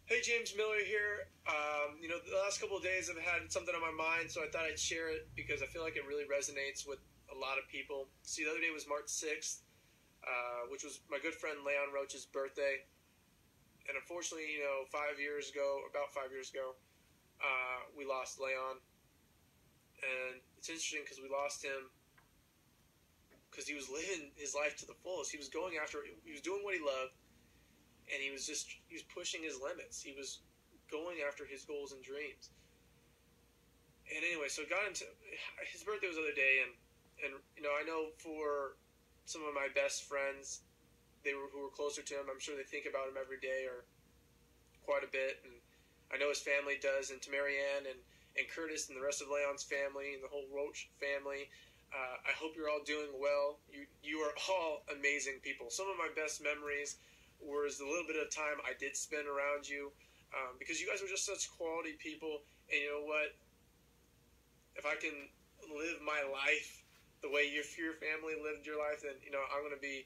Hey, James Miller here. The last couple of days I've had something on my mind, so I thought I'd share it because I feel like it really resonates with a lot of people. See, the other day was March 6th, which was my good friend Leon Roach's birthday. And unfortunately, about 5 years ago, we lost Leon. And it's interesting because we lost him because he was living his life to the fullest. He was doing what he loved, and he was pushing his limits. He was going after his goals and dreams. And anyway, so it got into his birthday was the other day, and I know for some of my best friends, who were closer to him. I'm sure they think about him every day or quite a bit, and I know his family does. And to Marianne and Curtis and the rest of Leon's family and the whole Roach family, I hope you're all doing well. You are all amazing people. Some of my best memories was the little bit of time I did spend around you, because you guys were just such quality people. And you know what? If I can live my life the way your family lived your life, then I'm gonna be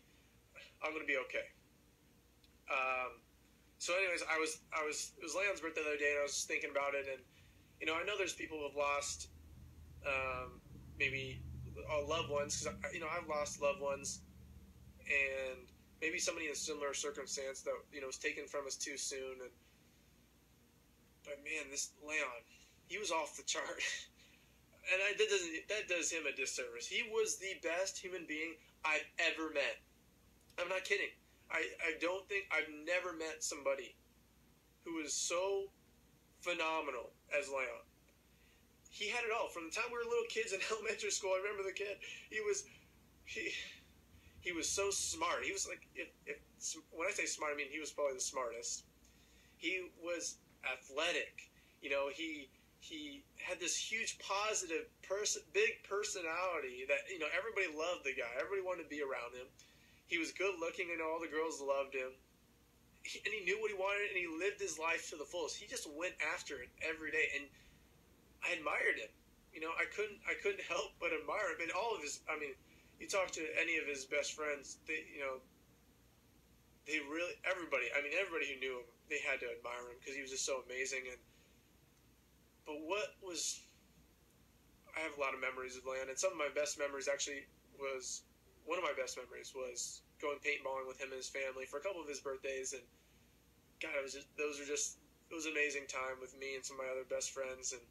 okay. So, anyways, it was Leon's birthday the other day, and I was just thinking about it, and I know there's people who have lost, maybe loved ones, because I've lost loved ones, and maybe somebody in a similar circumstance that was taken from us too soon, but man, this Leon, he was off the chart. And that does him a disservice. He was the best human being I've ever met. I'm not kidding. I don't think I've never met somebody who was so phenomenal as Leon. He had it all. From the time we were little kids in elementary school, I remember the kid. He was so smart. He was like, when I say smart, I mean he was probably the smartest. He was athletic. He had this huge positive big personality that everybody loved the guy. Everybody wanted to be around him. He was good looking, and all the girls loved him. And he knew what he wanted, and he lived his life to the fullest. He just went after it every day, and I admired him. I couldn't help but admire him. And all of his, you talk to any of his best friends, they really, everybody who knew him, they had to admire him because he was just so amazing. But I have a lot of memories of Leon, and some of my best memories one of my best memories was going paintballing with him and his family for a couple of his birthdays, and God, it was an amazing time with me and some of my other best friends, and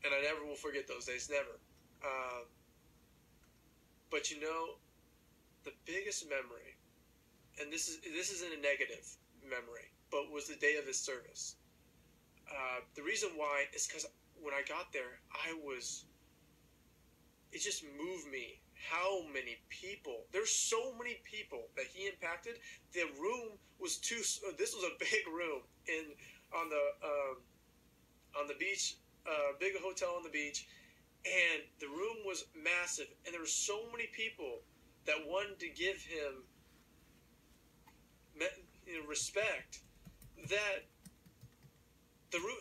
I never will forget those days, never. But the biggest memory, and this isn't a negative memory, but was the day of his service. The reason why is because when I got there, it just moved me how many people, there's so many people that he impacted. The room was this was a big room on the beach, big hotel on the beach, and the room was massive, and there were so many people that wanted to give him respect that the room,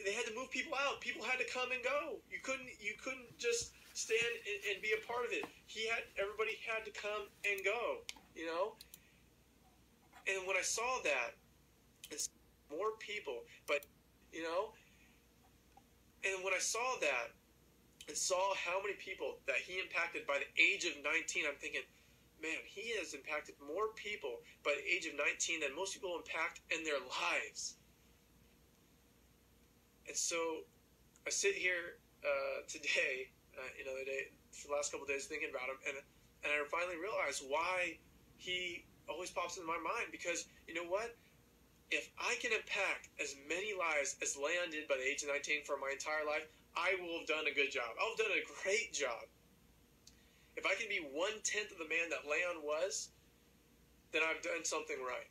they had to move people out. People had to come and go. You couldn't just stand and be a part of it. Everybody had to come and go, And when I saw that, it's more people, but and when I saw that and saw how many people that he impacted by the age of 19, I'm thinking, man, he has impacted more people by the age of 19 than most people impact in their lives. And so I sit here today, for the last couple of days thinking about him, and I finally realized why he always pops into my mind. Because you know what? If I can impact as many lives as Leon did by the age of 19 for my entire life, I will have done a good job. I'll have done a great job. If I can be 1/10 of the man that Leon was, then I've done something right.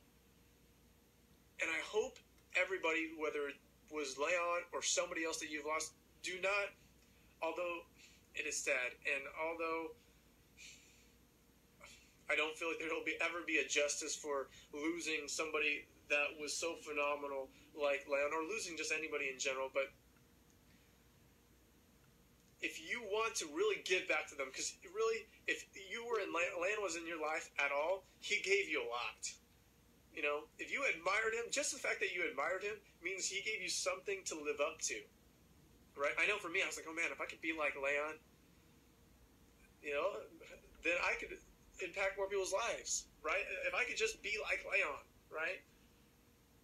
And I hope everybody, whether it was Leon or somebody else that you've lost, do not, although it is sad, and although I don't feel like there will ever be a justice for losing somebody that was so phenomenal like Leon, or losing just anybody in general, but if you want to really give back to them, because really, if you were Leon was in your life at all, he gave you a lot. You know, if you admired him, just the fact that you admired him means he gave you something to live up to, right? I know for me, I was like, oh man, if I could be like Leon, you know, then I could impact more people's lives, right? If I could just be like Leon, right?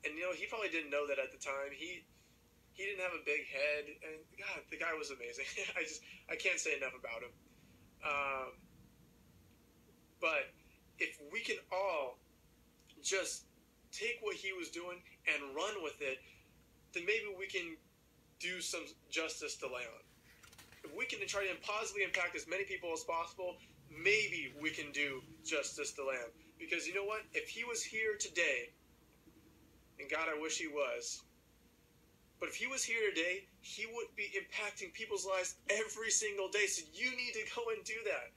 And you know, he probably didn't know that at the time. He didn't have a big head, and God, the guy was amazing. I can't say enough about him. But if we can all just take what he was doing and run with it, then maybe we can do some justice to Leon. If we can try to positively impact as many people as possible, maybe we can do justice to Leon. Because you know what? If he was here today, and God, I wish he was, but if he was here today, he would be impacting people's lives every single day. So you need to go and do that.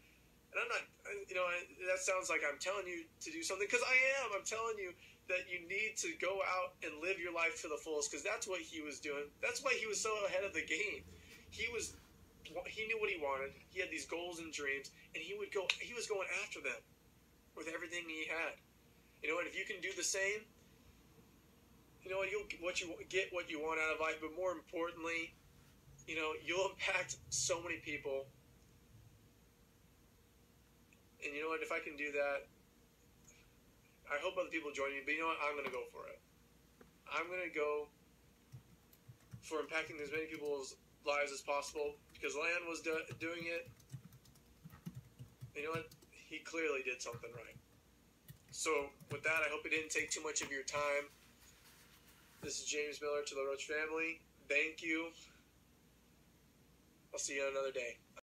And I'm not, you know, that sounds like I'm telling you to do something, because I am. I'm telling you that you need to go out and live your life to the fullest, because that's what he was doing. That's why he was so ahead of the game. He knew what he wanted. He had these goals and dreams, and he was going after them with everything he had. You know, and if you can do the same, you know, you'll get what you want out of life. But more importantly, you know, you'll impact so many people. And you know what? If I can do that, I hope other people join me. But you know what? I'm going to go for it. I'm going to go for impacting as many people's lives as possible, because Leon was doing it. You know what? He clearly did something right. So with that, I hope it didn't take too much of your time. This is James Miller to the Roach family. Thank you. I'll see you another day.